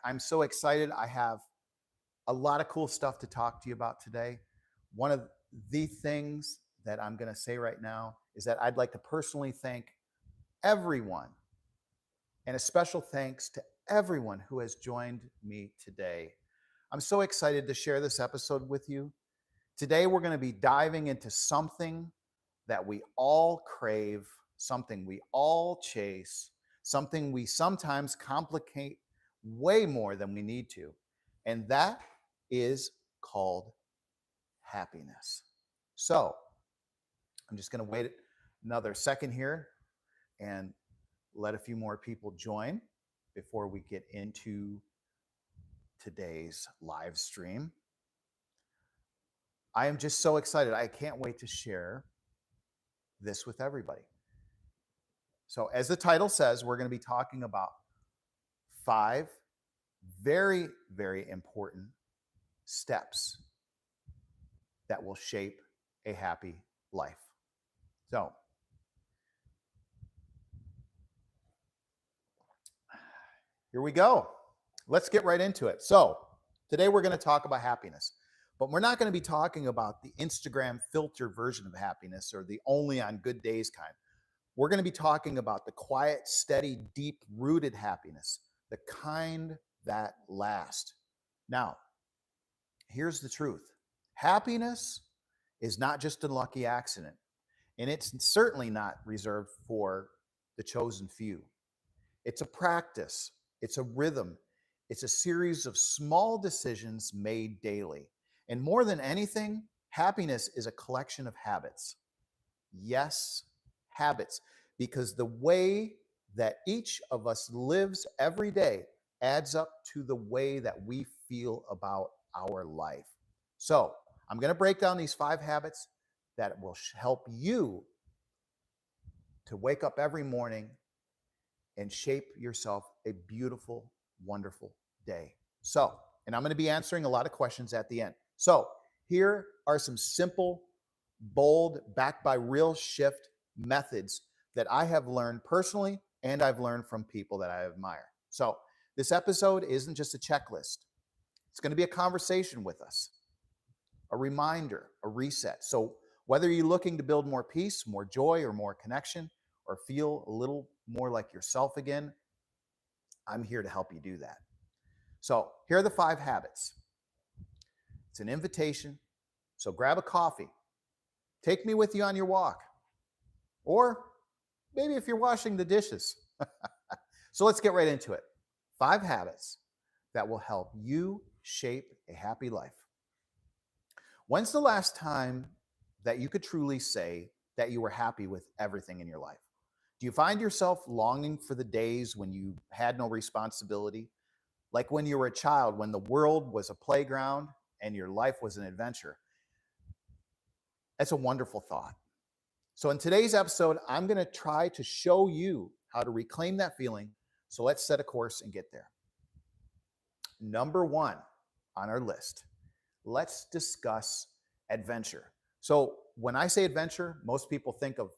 I'm so excited. I have a lot of cool stuff to talk to you about today. One of the things that I'm going to say right now is that I'd like to personally thank everyone, and a special thanks to everyone who has joined me today. I'm so excited to share this episode with you. Today, we're going to be diving into something that we all crave, something we all chase, something we sometimes complicate way more than we need to. And that is called happiness. So I'm just going to wait another second here and let a few more people join before we get into today's live stream. I am just so excited. I can't wait to share this with everybody. So, as the title says, we're going to be talking about 5 very, very important steps that will shape a happy life. So, here we go. Let's get right into it. So, today we're going to talk about happiness, but we're not going to be talking about the Instagram filter version of happiness or the only on good days kind. We're going to be talking about the quiet, steady, deep rooted happiness, the kind that lasts. Now, here's the truth: happiness is not just a lucky accident, and it's certainly not reserved for the chosen few. It's a practice, it's a rhythm, it's a series of small decisions made daily. And more than anything, happiness is a collection of habits. Yes, habits, because the way that each of us lives every day adds up to the way that we feel about our life. So, I'm going to break down these 5 habits that will help you to wake up every morning and shape yourself a beautiful, wonderful day. So, and I'm going to be answering a lot of questions at the end. So, here are some simple, bold, backed by real shift methods that I have learned personally and I've learned from people that I admire. So, this episode isn't just a checklist, it's going to be a conversation with us, a reminder, a reset. So, whether you're looking to build more peace, more joy, or more connection, or feel a little more like yourself again, I'm here to help you do that. So, here are the 5 habits. It's an invitation. So, grab a coffee, take me with you on your walk, or maybe if you're washing the dishes. So, let's get right into it. 5 habits that will help you shape a happy life. When's the last time that you could truly say that you were happy with everything in your life? Do you find yourself longing for the days when you had no responsibility? Like when you were a child, when the world was a playground and your life was an adventure? That's a wonderful thought. So, in today's episode, I'm going to try to show you how to reclaim that feeling. So, let's set a course and get there. Number 1 on our list, let's discuss adventure. So, when I say adventure, most people think of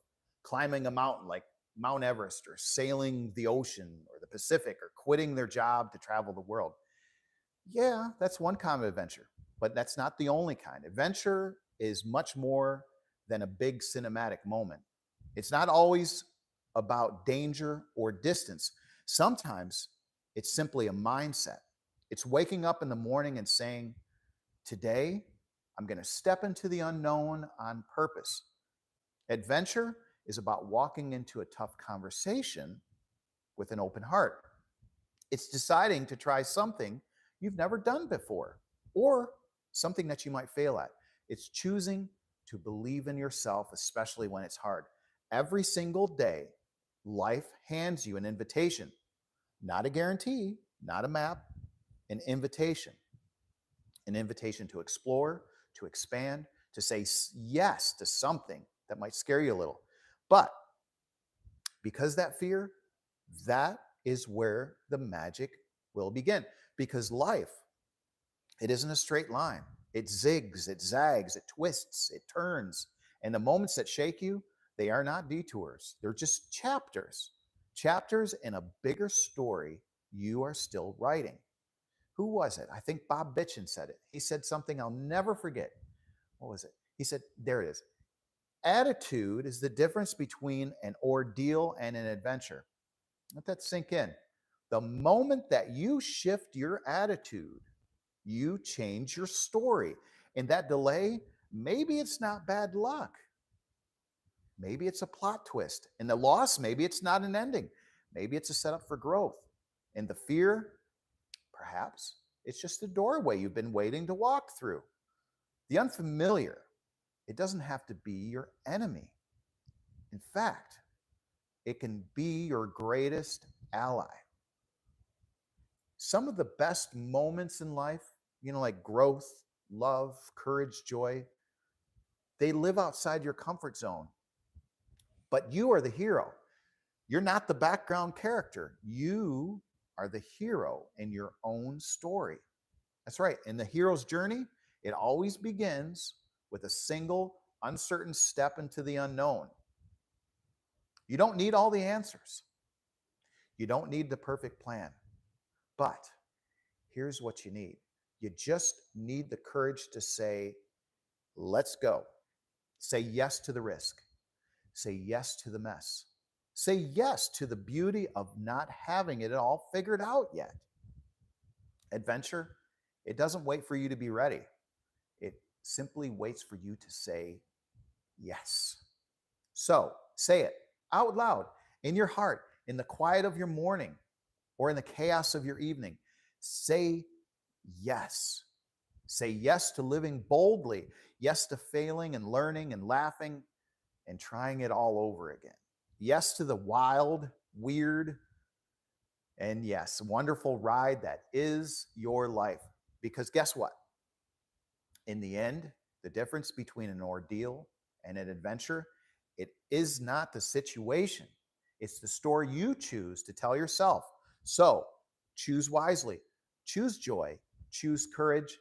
climbing a mountain like Mount Everest, or sailing the ocean or the Pacific, or quitting their job to travel the world. Yeah, that's one kind of adventure, but that's not the only kind. Adventure is much more than a big cinematic moment. It's not always about danger or distance. Sometimes it's simply a mindset. It's waking up in the morning and saying, today, I'm going to step into the unknown on purpose. Adventure is about walking into a tough conversation with an open heart. It's deciding to try something you've never done before, or something that you might fail at. It's choosing to believe in yourself, especially when it's hard. Every single day, life hands you an invitation, not a guarantee, not a map, an invitation. An invitation to explore, to expand, to say yes to something that might scare you a little. But because that fear, that is where the magic will begin. Because life, it isn't a straight line. It zigs, it zags, it twists, it turns. And the moments that shake you, they are not detours. They're just chapters. Chapters in a bigger story you are still writing. Who was it? I think Bob Bitchin said it. He said something I'll never forget. What was it? He said, there it is. Attitude is the difference between an ordeal and an adventure. Let that sink in. The moment that you shift your attitude, you change your story. And that delay, maybe it's not bad luck. Maybe it's a plot twist. And the loss, maybe it's not an ending. Maybe it's a setup for growth. And the fear, perhaps it's just a doorway you've been waiting to walk through. The unfamiliar, it doesn't have to be your enemy. In fact, it can be your greatest ally. Some of the best moments in life, like growth, love, courage, joy, they live outside your comfort zone. But you are the hero. You're not the background character. You are the hero in your own story. That's right. In the hero's journey, it always begins with a single uncertain step into the unknown. You don't need all the answers. You don't need the perfect plan. But here's what you need. You just need the courage to say, let's go. Say yes to the risk. Say yes to the mess. Say yes to the beauty of not having it all figured out yet. Adventure, it doesn't wait for you to be ready. It simply waits for you to say yes. So say it out loud, in your heart, in the quiet of your morning, or in the chaos of your evening. Say yes. Say yes to living boldly. Yes to failing and learning and laughing and trying it all over again. Yes to the wild, weird, and yes, wonderful ride that is your life. Because guess what? In the end, the difference between an ordeal and an adventure, it is not the situation. It's the story you choose to tell yourself. So choose wisely, choose joy, choose courage,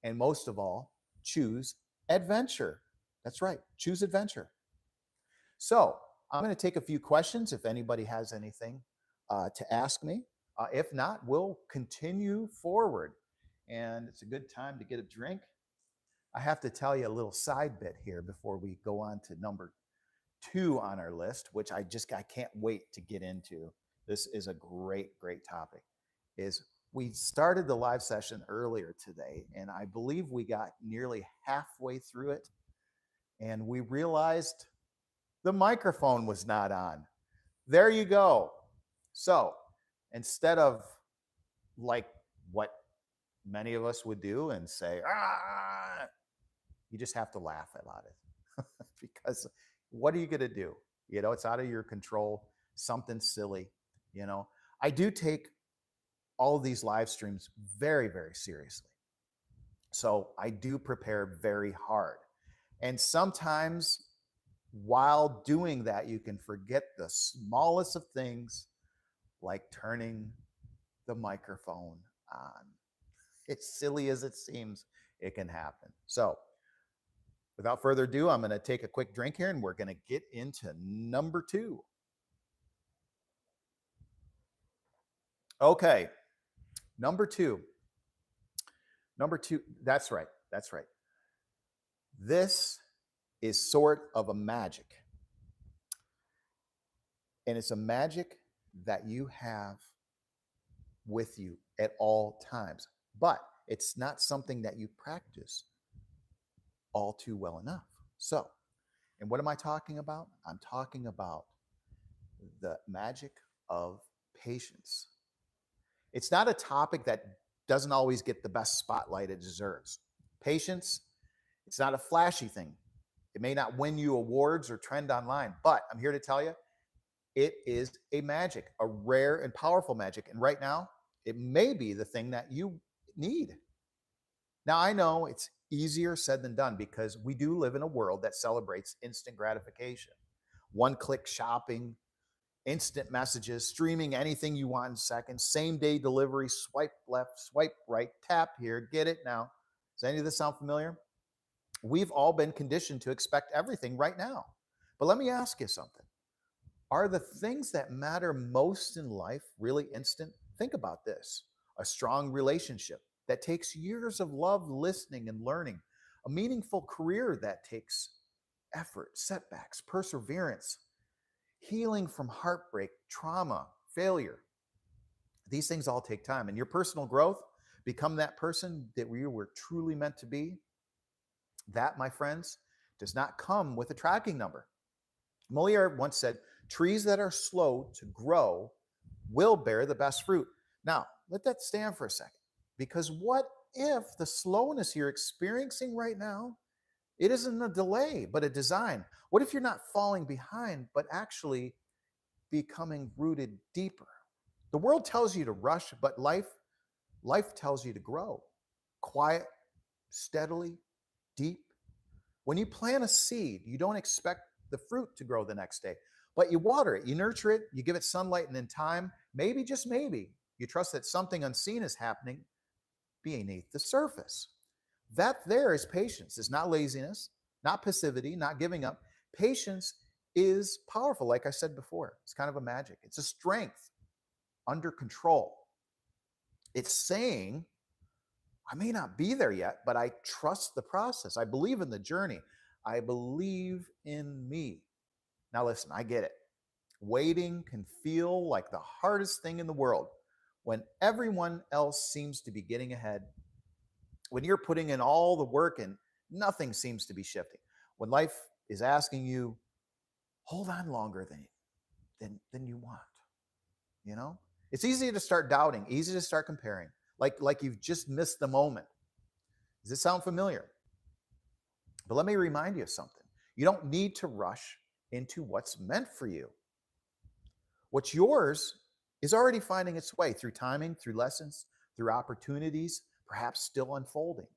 and most of all, choose adventure. That's right, choose adventure. So I'm going to take a few questions if anybody has anything to ask me. If not, we'll continue forward. And it's a good time to get a drink. I have to tell you a little side bit here before we go on to number 2 on our list, which I can't wait to get into. This is a great topic. Is we started the live session earlier today, and I believe we got nearly halfway through it, and we realized the microphone was not on. There you go. So instead of like what many of us would do and say, you just have to laugh about it because what are you going to do? It's out of your control, something silly. I do take all of these live streams very, very seriously. So I do prepare very hard. And sometimes while doing that, you can forget the smallest of things, like turning the microphone on. As silly as it seems, it can happen. So without further ado, I'm going to take a quick drink here and we're going to get into number 2. Okay. Number two, that's right. This is sort of a magic. And it's a magic that you have with you at all times. But it's not something that you practice all too well enough. So, and what am I talking about? I'm talking about the magic of patience. It's not a topic that doesn't always get the best spotlight it deserves. Patience, it's not a flashy thing. It may not win you awards or trend online, but I'm here to tell you, it is a magic, a rare and powerful magic. And right now, it may be the thing that you need. Now, I know it's easier said than done because we do live in a world that celebrates instant gratification. One-click shopping, instant messages, streaming anything you want in seconds, same-day delivery, swipe left, swipe right, tap here, get it now. Does any of this sound familiar? We've all been conditioned to expect everything right now. But let me ask you something. Are the things that matter most in life really instant? Think about this. a strong relationship that takes years of love, listening, and learning, a meaningful career that takes effort, setbacks, perseverance, healing from heartbreak, trauma, failure. These things all take time. And your personal growth, become that person that you were truly meant to be, that, my friends, does not come with a tracking number. Moliere once said, trees that are slow to grow will bear the best fruit. Now, let that stand for a second, because what if the slowness you're experiencing right now, it isn't a delay, but a design? What if you're not falling behind, but actually becoming rooted deeper? The world tells you to rush, but life tells you to grow. Quiet, steadily, deep. When you plant a seed, you don't expect the fruit to grow the next day, but you water it, you nurture it, you give it sunlight, and in time, maybe, just maybe, you trust that something unseen is happening beneath the surface. That there is patience. It's not laziness, not passivity, not giving up. Patience is powerful, like I said before. It's kind of a magic. It's a strength under control. It's saying, I may not be there yet, but I trust the process. I believe in the journey. I believe in me. Now, listen, I get it. Waiting can feel like the hardest thing in the world when everyone else seems to be getting ahead, when you're putting in all the work and nothing seems to be shifting, when life is asking you, hold on longer than you want. You know, it's easy to start doubting, easy to start comparing, like you've just missed the moment. Does this sound familiar? But let me remind you of something. You don't need to rush into what's meant for you. What's yours is already finding its way through timing, through lessons, through opportunities, perhaps still unfolding.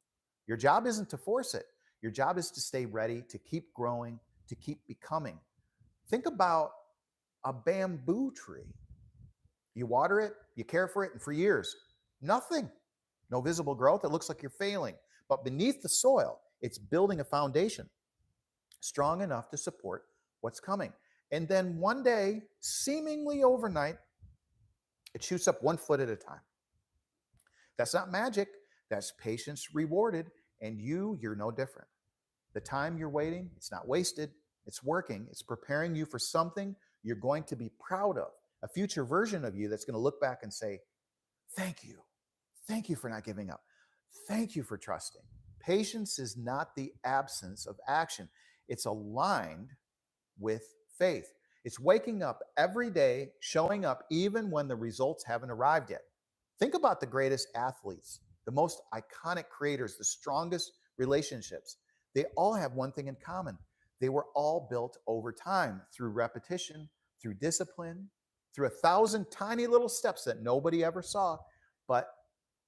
Your job isn't to force it. Your job is to stay ready, to keep growing, to keep becoming. Think about a bamboo tree. You water it, you care for it, and for years, nothing. No visible growth. It looks like you're failing. But beneath the soil, it's building a foundation strong enough to support what's coming. And then one day, seemingly overnight, it shoots up 1 foot at a time. That's not magic. That's patience rewarded. And you're no different. The time you're waiting, it's not wasted. It's working. It's preparing you for something you're going to be proud of, a future version of you that's going to look back and say, thank you. Thank you for not giving up. Thank you for trusting. Patience is not the absence of action. It's aligned with faith. It's waking up every day, showing up even when the results haven't arrived yet. Think about the greatest athletes, the most iconic creators, the strongest relationships. They all have one thing in common. They were all built over time through repetition, through discipline, through 1,000 tiny little steps that nobody ever saw, but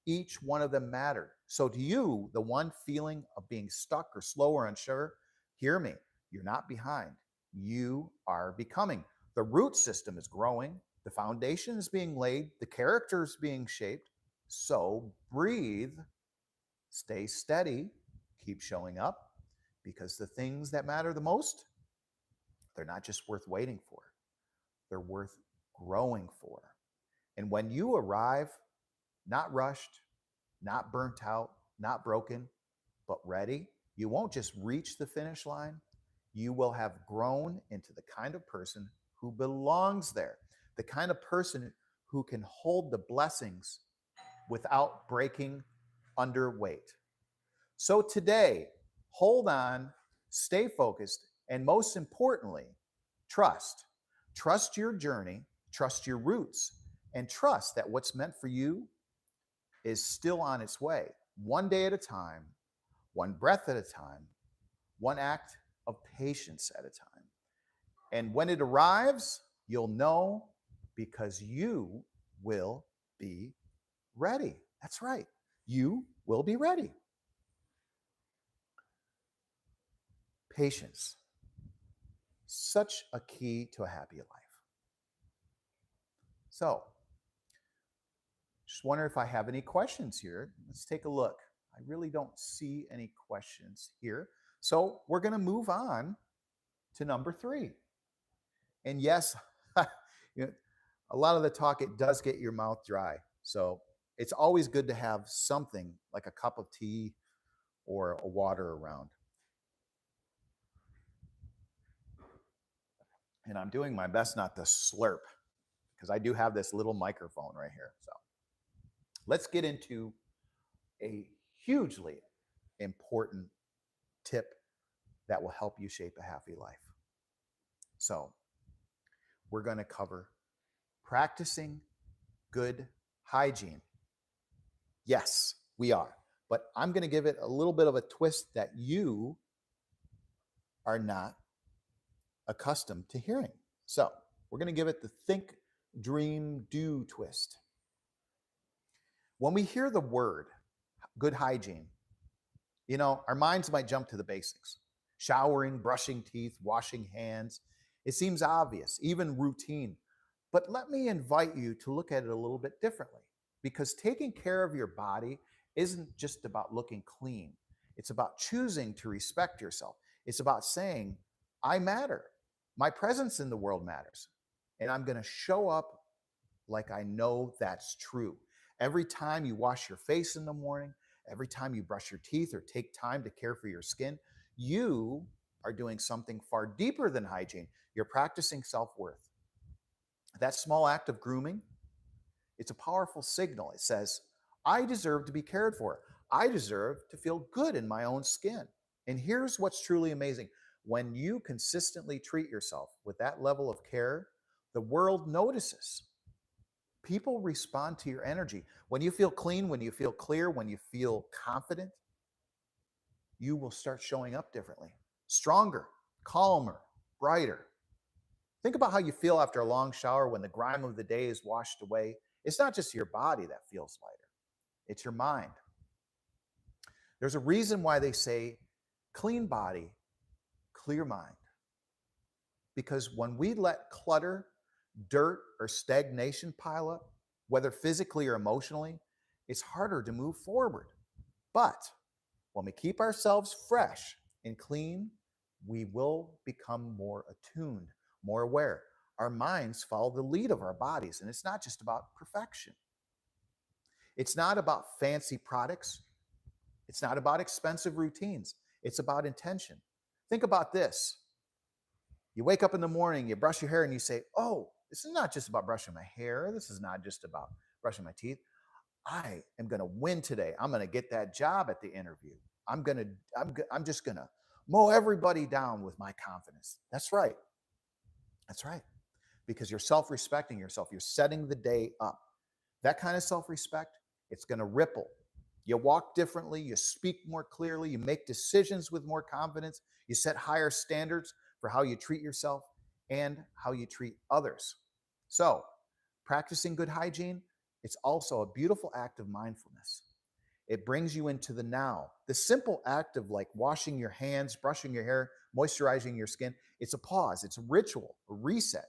each one of them mattered. So to you, the one feeling of being stuck or slow or unsure, hear me, you're not behind. You are becoming. The root system is growing. The foundation is being laid. The character is being shaped. So breathe, stay steady, keep showing up, because the things that matter the most, they're not just worth waiting for. They're worth growing for. And when you arrive, not rushed, not burnt out, not broken, but ready, you won't just reach the finish line. You will have grown into the kind of person who belongs there, the kind of person who can hold the blessings without breaking under weight. So today, hold on, stay focused, and most importantly, trust. Trust your journey, trust your roots, and trust that what's meant for you is still on its way, one day at a time, one breath at a time, one act of patience at a time. And when it arrives, you'll know, because you will be ready. That's right. You will be ready. Patience, such a key to a happy life. So, just wonder if I have any questions here. Let's take a look. I really don't see any questions here. So we're going to move on to number 3. And yes, you know, a lot of the talk, it does get your mouth dry. So it's always good to have something like a cup of tea or a water around. And I'm doing my best not to slurp because I do have this little microphone right here. So let's get into a hugely important tip that will help you shape a happy life. So we're going to cover practicing good hygiene. Yes, we are. But I'm going to give it a little bit of a twist that you are not accustomed to hearing. So we're going to give it the think, dream, do twist. When we hear the word good hygiene, our minds might jump to the basics: showering, brushing teeth, washing hands. It seems obvious, even routine. But let me invite you to look at it a little bit differently, because taking care of your body isn't just about looking clean. It's about choosing to respect yourself. It's about saying, I matter. My presence in the world matters. And I'm going to show up like I know that's true. Every time you wash your face in the morning, every time you brush your teeth or take time to care for your skin, you are doing something far deeper than hygiene. You're practicing self-worth. That small act of grooming, it's a powerful signal. It says, I deserve to be cared for. I deserve to feel good in my own skin. And here's what's truly amazing. When you consistently treat yourself with that level of care, the world notices. People respond to your energy. When you feel clean, when you feel clear, when you feel confident, you will start showing up differently, stronger, calmer, brighter. Think about how you feel after a long shower when the grime of the day is washed away. It's not just your body that feels lighter, it's your mind. There's a reason why they say clean body, clear mind. Because when we let clutter, dirt, or stagnation pile up, whether physically or emotionally, it's harder to move forward. But when we keep ourselves fresh and clean, we will become more attuned, more aware. Our minds follow the lead of our bodies, and it's not just about perfection. It's not about fancy products. It's not about expensive routines. It's about intention. Think about this. You wake up in the morning, you brush your hair, and you say, oh, this is not just about brushing my hair. This is not just about brushing my teeth. I am going to win today. I'm going to get that job at the interview. I'm just going to mow everybody down with my confidence. That's right. That's right. Because you're self-respecting yourself. You're setting the day up. That kind of self-respect, it's going to ripple. You walk differently. You speak more clearly. You make decisions with more confidence. You set higher standards for how you treat yourself and how you treat others. So, practicing good hygiene, it's also a beautiful act of mindfulness. It brings you into the now. The simple act of like washing your hands, brushing your hair, moisturizing your skin, it's a pause, it's a ritual, a reset.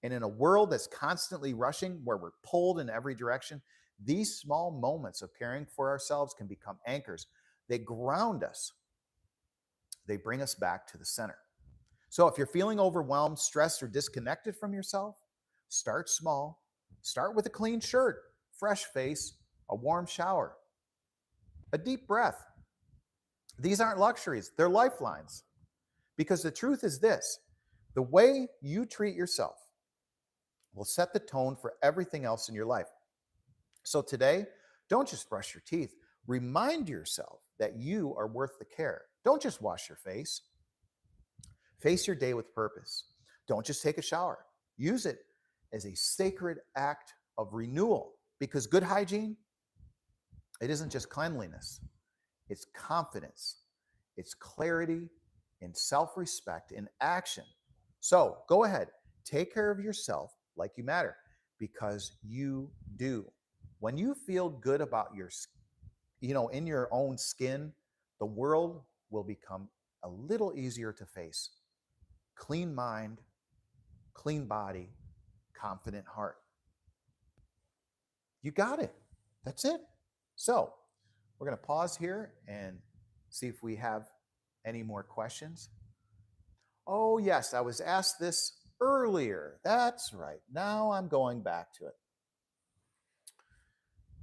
And in a world that's constantly rushing, where we're pulled in every direction, these small moments of caring for ourselves can become anchors. They ground us. They bring us back to the center. So if you're feeling overwhelmed, stressed, or disconnected from yourself, start small. Start with a clean shirt, fresh face, a warm shower, a deep breath. These aren't luxuries, they're lifelines. Because the truth is this: the way you treat yourself will set the tone for everything else in your life. So today, don't just brush your teeth. Remind yourself that you are worth the care. Don't just wash your face. Face your day with purpose. Don't just take a shower. Use it as a sacred act of renewal, because good hygiene, it isn't just cleanliness. It's confidence. It's clarity and self-respect in action. So go ahead, take care of yourself like you matter, because you do. When you feel good about in your own skin, the world will become a little easier to face. Clean mind, clean body, confident heart. You got it. That's it. So we're going to pause here and see if we have any more questions. Oh, yes, I was asked this earlier. That's right. Now I'm going back to it.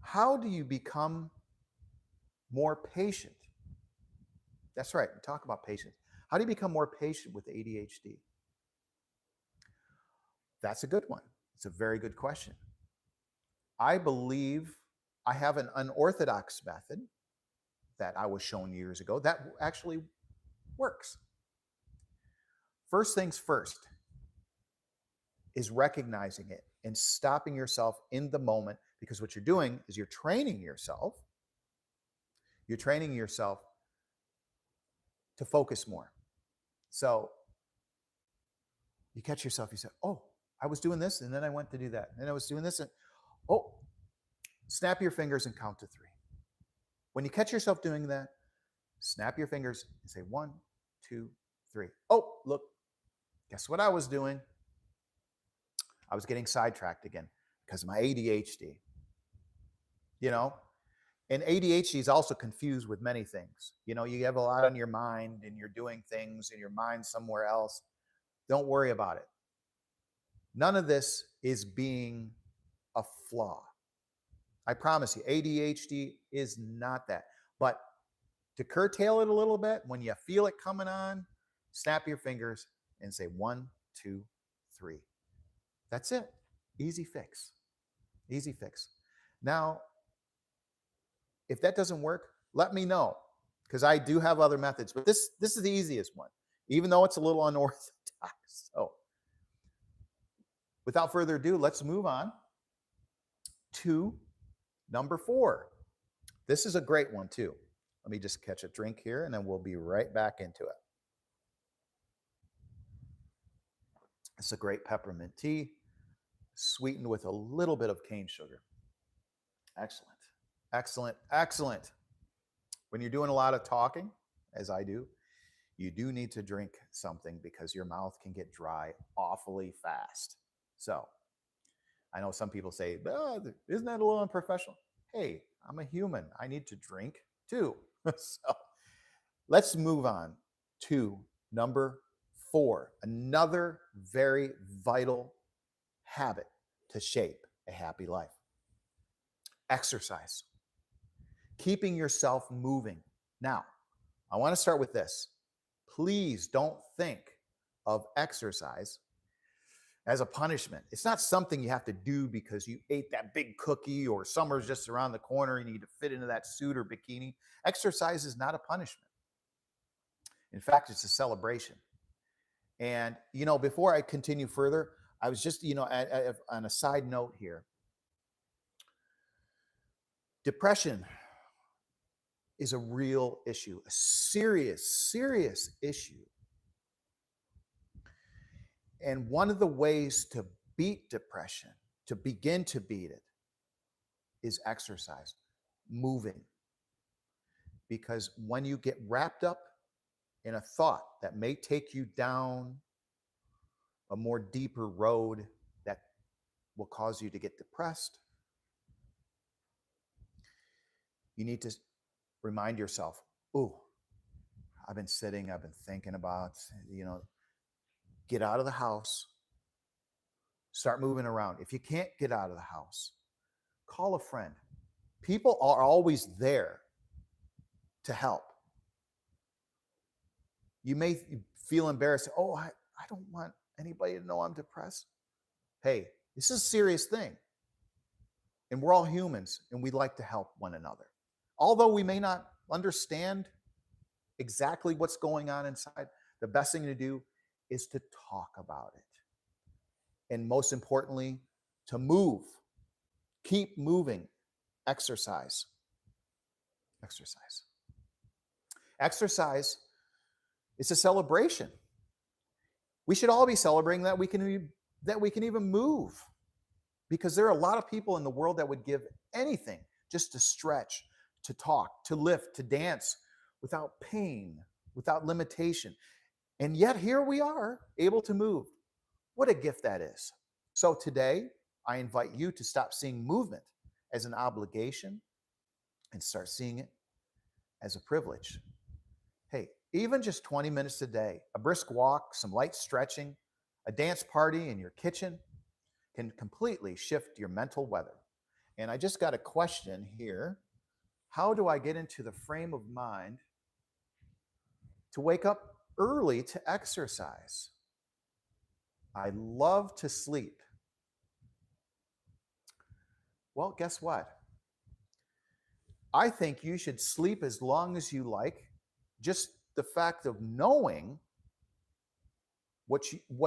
How do you become more patient? That's right. Talk about patience. How do you become more patient with ADHD? That's a good one. It's a very good question. I believe I have an unorthodox method that I was shown years ago that actually works. First things first is recognizing it and stopping yourself in the moment, because what you're doing is you're training yourself. You're training yourself to focus more. So you catch yourself, you say, oh, I was doing this and then I went to do that. And then I was doing this and, oh, snap your fingers and count to 3. When you catch yourself doing that, snap your fingers and say 1, 2, 3. Oh, look, guess what I was doing? I was getting sidetracked again because of my ADHD. You know, and ADHD is also confused with many things. You know, you have a lot on your mind and you're doing things in your mind somewhere else. Don't worry about it. None of this is being a flaw. I promise you, ADHD is not that. But to curtail it a little bit, when you feel it coming on, snap your fingers and say 1, 2, 3. That's it. Easy fix. Easy fix. Now, if that doesn't work, let me know, because I do have other methods, but this is the easiest one, even though it's a little unorthodox. So without further ado, let's move on to number 4. This is a great one too. Let me just catch a drink here and then we'll be right back into it. It's a great peppermint tea, sweetened with a little bit of cane sugar. Excellent. Excellent. Excellent. When you're doing a lot of talking, as I do, you do need to drink something because your mouth can get dry awfully fast. So I know some people say, oh, isn't that a little unprofessional? Hey, I'm a human. I need to drink too. So let's move on to number 4, another very vital habit to shape a happy life. Exercise. Keeping yourself moving. Now, I want to start with this. Please don't think of exercise as a punishment. It's not something you have to do because you ate that big cookie or summer's just around the corner and you need to fit into that suit or bikini. Exercise is not a punishment. In fact, it's a celebration. And, you know, before I continue further, I was just, on a side note here, depression is a real issue, a serious, serious issue. And one of the ways to beat depression, to begin to beat it, is exercise, moving. Because when you get wrapped up in a thought that may take you down a more deeper road that will cause you to get depressed, you need to remind yourself, ooh, I've been thinking about, get out of the house, start moving around. If you can't get out of the house, call a friend. People are always there to help. You may feel embarrassed. Oh, I don't want anybody to know I'm depressed. Hey, this is a serious thing. And we're all humans and we'd like to help one another. Although we may not understand exactly what's going on inside, the best thing to do is to talk about it. And most importantly, to move. Keep moving. Exercise. Exercise. Exercise is a celebration. We should all be celebrating that we can even move, because there are a lot of people in the world that would give anything just to stretch, to talk, to lift, to dance without pain, without limitation. And yet here we are able to move. What a gift that is. So today, I invite you to stop seeing movement as an obligation and start seeing it as a privilege. Hey, even just 20 minutes a day, a brisk walk, some light stretching, a dance party in your kitchen can completely shift your mental weather. And I just got a question here. How do I get into the frame of mind to wake up early to exercise? I love to sleep. Well, guess what? I think you should sleep as long as you like. Just the fact of knowing what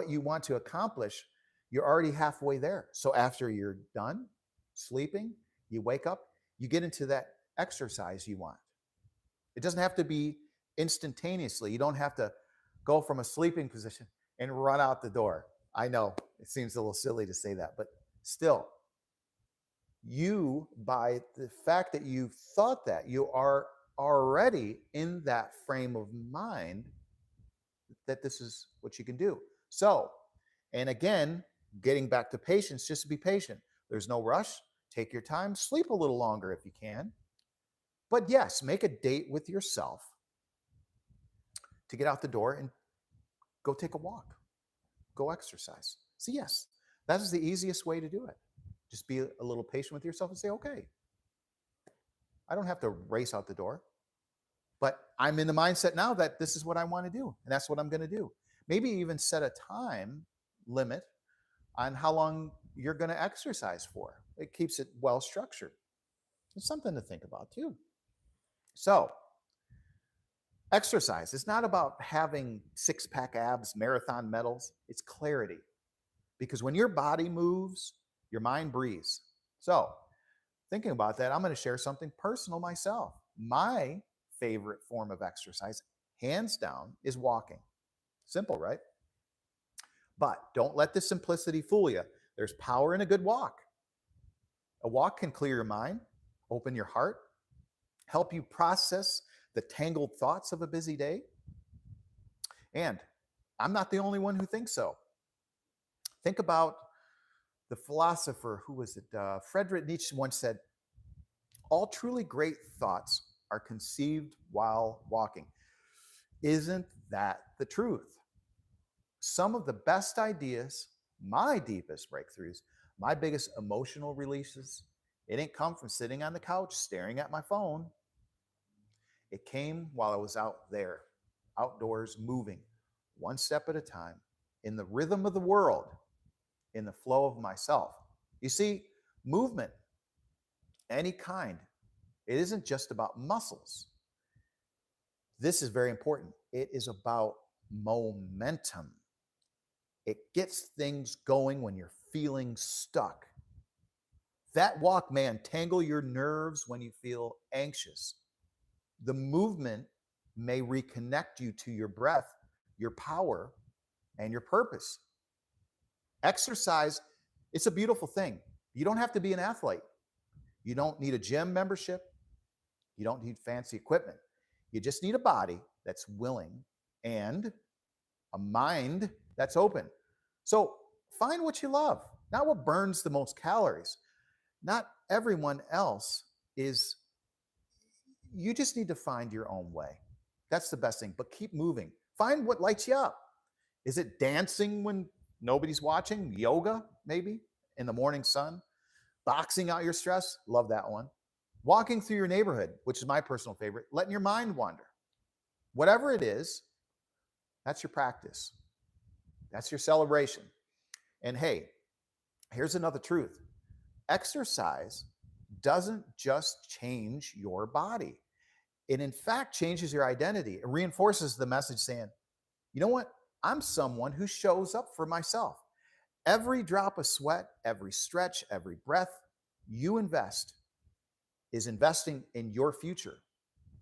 you want to accomplish, you're already halfway there. So after you're done sleeping, you wake up, you get into that exercise you want. It doesn't have to be instantaneously. You don't have to go from a sleeping position and run out the door. I know it seems a little silly to say that, but still, you, by the fact that you thought that, you are already in that frame of mind that this is what you can do. So, and again, getting back to patience, just be patient. There's no rush. Take your time. Sleep a little longer if you can. But yes, make a date with yourself to get out the door and go take a walk, go exercise. So, yes, that is the easiest way to do it. Just be a little patient with yourself and say, okay, I don't have to race out the door, but I'm in the mindset now that this is what I want to do, and that's what I'm going to do. Maybe even set a time limit on how long you're going to exercise for. It keeps it well structured. It's something to think about too. So, exercise is not about having six-pack abs, marathon medals. It's clarity. Because when your body moves, your mind breathes. So, thinking about that, I'm going to share something personal myself. My favorite form of exercise, hands down, is walking. Simple, right? But don't let the simplicity fool you. There's power in a good walk. A walk can clear your mind, open your heart, help you process the tangled thoughts of a busy day. And I'm not the only one who thinks so. Think about the philosopher, who was it? Friedrich Nietzsche once said, all truly great thoughts are conceived while walking. Isn't that the truth? Some of the best ideas, my deepest breakthroughs, my biggest emotional releases, it didn't come from sitting on the couch staring at my phone. It came while I was out there, outdoors, moving, one step at a time, in the rhythm of the world, in the flow of myself. You see, movement, any kind, it isn't just about muscles. This is very important. It is about momentum. It gets things going when you're feeling stuck. That walk may untangle your nerves when you feel anxious. The movement may reconnect you to your breath, your power, and your purpose. Exercise, it's a beautiful thing. You don't have to be an athlete. You don't need a gym membership. You don't need fancy equipment. You just need a body that's willing and a mind that's open. So find what you love, not what burns the most calories. Not everyone else is, you just need to find your own way. That's the best thing, but keep moving. Find what lights you up. Is it dancing when nobody's watching? Yoga, maybe, in the morning sun? Boxing out your stress? Love that one. Walking through your neighborhood, which is my personal favorite, letting your mind wander. Whatever it is, that's your practice. That's your celebration. And hey, here's another truth. Exercise doesn't just change your body. It in fact changes your identity. It reinforces the message saying, you know what? I'm someone who shows up for myself. Every drop of sweat, every stretch, every breath you invest is investing in your future.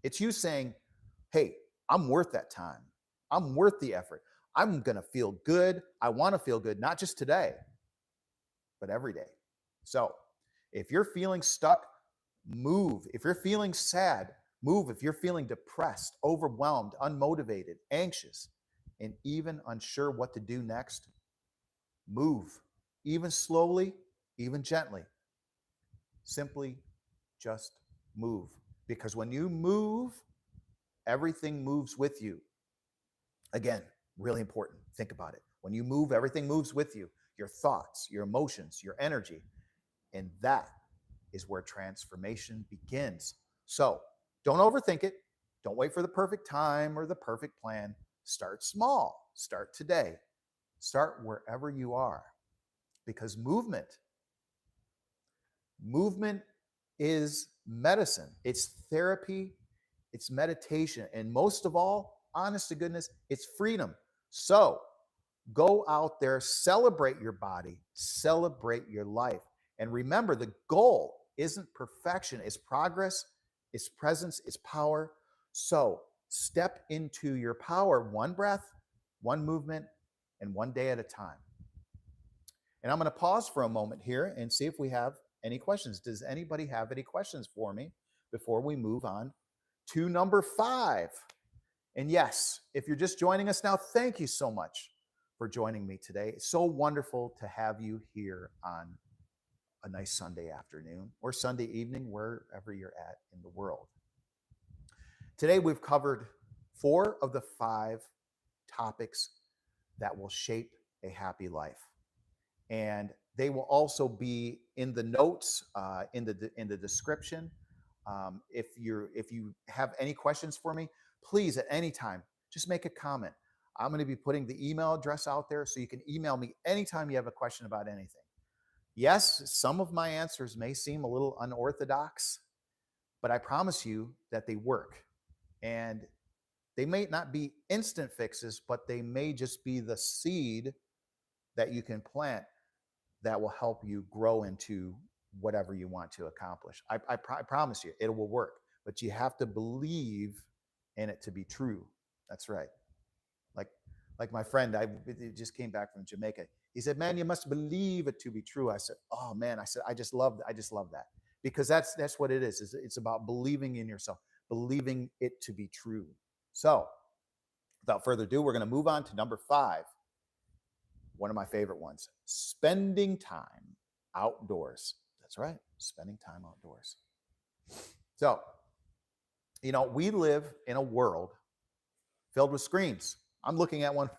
It's you saying, hey, I'm worth that time. I'm worth the effort. I'm going to feel good. I want to feel good, not just today, but every day. So if you're feeling stuck, move. If you're feeling sad, move. If you're feeling depressed, overwhelmed, unmotivated, anxious, and even unsure what to do next, move. Even slowly, even gently. Simply just move. Because when you move, everything moves with you. Again, really important. Think about it. When you move, everything moves with you. Your thoughts, your emotions, your energy. And that is where transformation begins. So don't overthink it. Don't wait for the perfect time or the perfect plan. Start small. Start today. Start wherever you are, because movement is medicine. It's therapy. It's meditation. And most of all, honest to goodness, it's freedom. So go out there, celebrate your body, celebrate your life. And remember, the goal isn't perfection, it's progress, it's presence, it's power. So step into your power, one breath, one movement, and one day at a time. And I'm going to pause for a moment here and see if we have any questions. Does anybody have any questions for me before we move on to number 5? And yes, if you're just joining us now, thank you so much for joining me today. It's so wonderful to have you here on a nice Sunday afternoon or Sunday evening, wherever you're at in the world. Today, we've covered 4 of the 5 topics that will shape a happy life. And they will also be in the notes, in the description. If you have any questions for me, please at any time just make a comment. I'm going to be putting the email address out there so you can email me anytime you have a question about anything. Yes, some of my answers may seem a little unorthodox, but I promise you that they work. And they may not be instant fixes, but they may just be the seed that you can plant that will help you grow into whatever you want to accomplish. I promise you, it will work, but you have to believe in it to be true. That's right. Like my friend, I just came back from Jamaica. He said, "Man, you must believe it to be true." I said, "Oh man," I said, I just love that, because that's what it is. It's about believing in yourself, believing it to be true. So, without further ado, we're going to move on to number 5. One of my favorite ones: spending time outdoors. That's right, spending time outdoors. So, we live in a world filled with screens. I'm looking at one,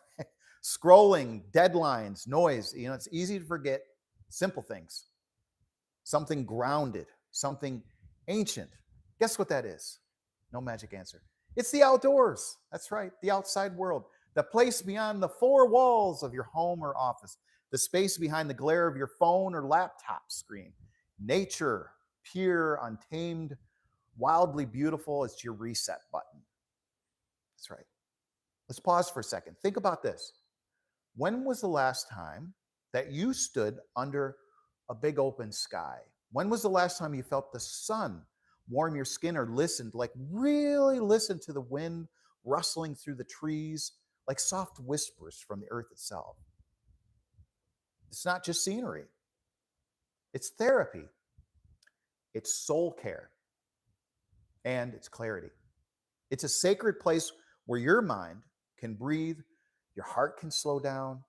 scrolling, deadlines, noise. It's easy to forget simple things, something grounded, something ancient. Guess what that is? No magic answer. It's the outdoors. That's right, the outside world, the place beyond the 4 walls of your home or office, the space behind the glare of your phone or laptop screen. Nature, pure, untamed, wildly beautiful. It's your reset button. That's right. Let's pause for a second. Think about this. When was the last time that you stood under a big open sky? When was the last time you felt the sun warm your skin, or listened, like really listened to the wind rustling through the trees, like soft whispers from the earth itself? It's not just scenery, it's therapy, it's soul care, and it's clarity. It's a sacred place where your mind can breathe, your heart can slow down,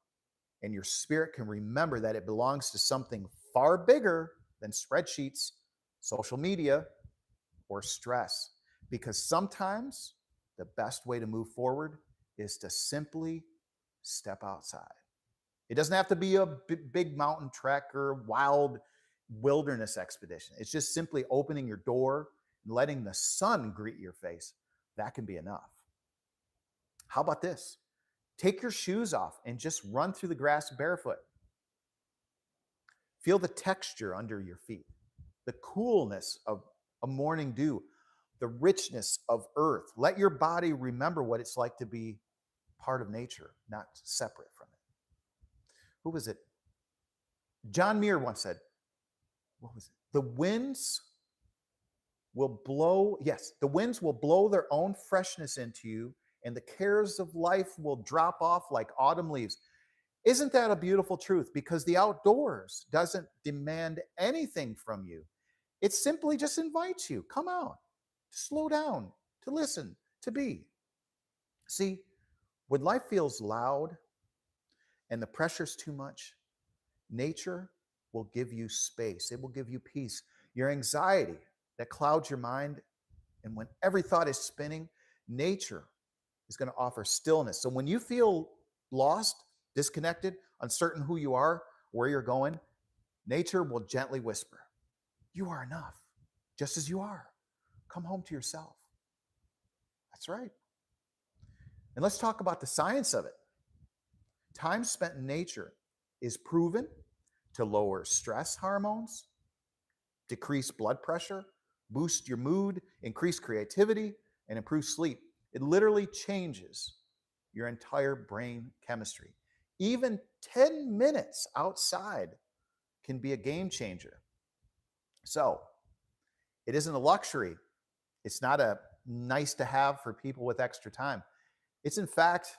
and your spirit can remember that it belongs to something far bigger than spreadsheets, social media, or stress. Because sometimes the best way to move forward is to simply step outside. It doesn't have to be a big mountain trek or wild wilderness expedition. It's just simply opening your door and letting the sun greet your face. That can be enough. How about this? Take your shoes off and just run through the grass barefoot. Feel the texture under your feet, the coolness of a morning dew, the richness of earth. Let your body remember what it's like to be part of nature, not separate from it. Who was it? John Muir once said, what was it? The winds will blow their own freshness into you, and the cares of life will drop off like autumn leaves. Isn't that a beautiful truth? Because the outdoors doesn't demand anything from you. It simply just invites you. Come out, slow down, to listen, to be. See, when life feels loud and the pressure's too much, nature will give you space. It will give you peace. Your anxiety that clouds your mind, and when every thought is spinning, nature is going to offer stillness. So when you feel lost, disconnected, uncertain who you are, where you're going, nature will gently whisper, You are enough, just as you are. Come home to yourself. That's right. And let's talk about the science of it. Time spent in nature is proven to lower stress hormones, decrease blood pressure, boost your mood, increase creativity, and improve sleep. It literally changes your entire brain chemistry. Even 10 minutes outside can be a game changer. So, it isn't a luxury. It's not a nice to have for people with extra time. It's, in fact,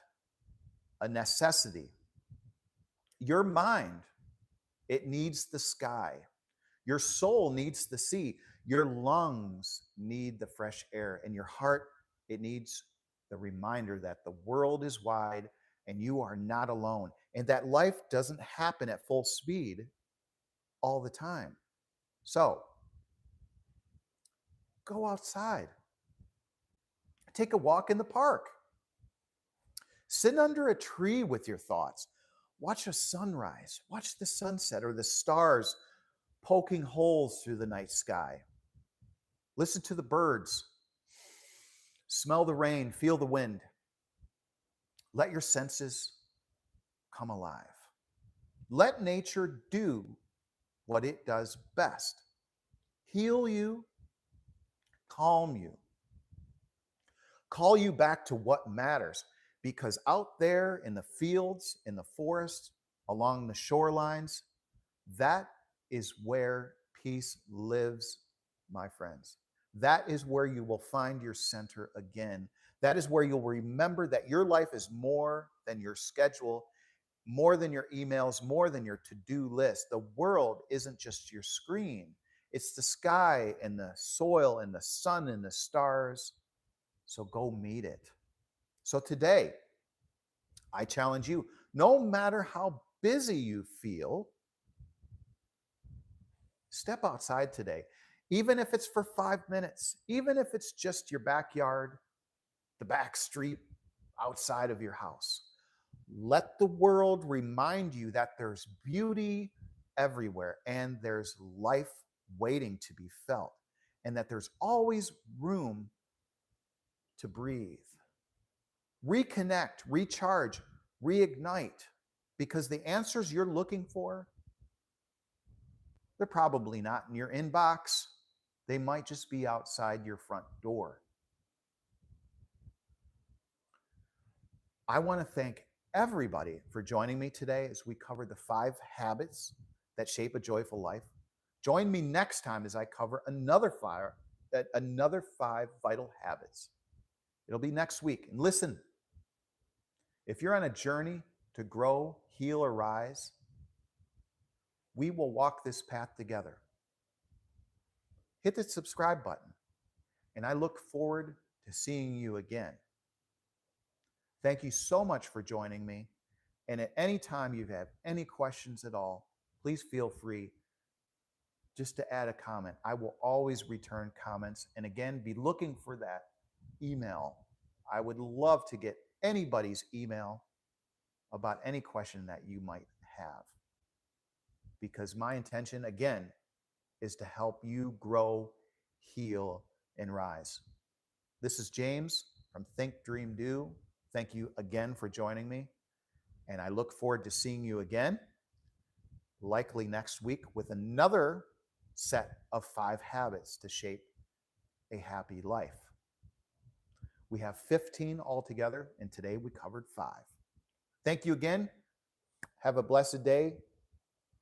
a necessity. Your mind, it needs the sky. Your soul needs the sea. Your lungs need the fresh air. And your heart, it needs the reminder that the world is wide and you are not alone. And that life doesn't happen at full speed all the time. So, go outside. Take a walk in the park. Sit under a tree with your thoughts. Watch a sunrise. Watch the sunset or the stars poking holes through the night sky. Listen to the birds. Smell the rain. Feel the wind. Let your senses come alive. Let nature do what it does best. Heal you, calm you, call you back to what matters. Because out there in the fields, in the forests, along the shorelines, that is where peace lives, my friends. That is where you will find your center again. That is where you'll remember that your life is more than your schedule, more than your emails, more than your to-do list. The world isn't just your screen. It's the sky and the soil and the sun and the stars. So go meet it. So today, I challenge you, no matter how busy you feel, step outside today, even if it's for 5 minutes, even if it's just your backyard, the back street outside of your house. Let the world remind you that there's beauty everywhere and there's life waiting to be felt, and that there's always room to breathe. Reconnect, recharge, reignite, because the answers you're looking for, they're probably not in your inbox. They might just be outside your front door. I want to thank everybody for joining me today as we cover the 5 habits that shape a joyful life. Join me next time as I cover another 5 vital habits. It'll be next week. And listen, if you're on a journey to grow, heal, or rise, we will walk this path together. Hit the subscribe button, and I look forward to seeing you again. Thank you so much for joining me. And at any time you have any questions at all, please feel free just to add a comment. I will always return comments. And again, be looking for that email. I would love to get anybody's email about any question that you might have. Because my intention, again, is to help you grow, heal, and rise. This is James from Think, Dream, Do. Thank you again for joining me. And I look forward to seeing you again, likely next week, with another set of 5 habits to shape a happy life. We have 15 altogether, and today we covered 5. Thank you again. Have a blessed day,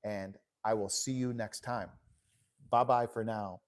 and I will see you next time. Bye-bye for now.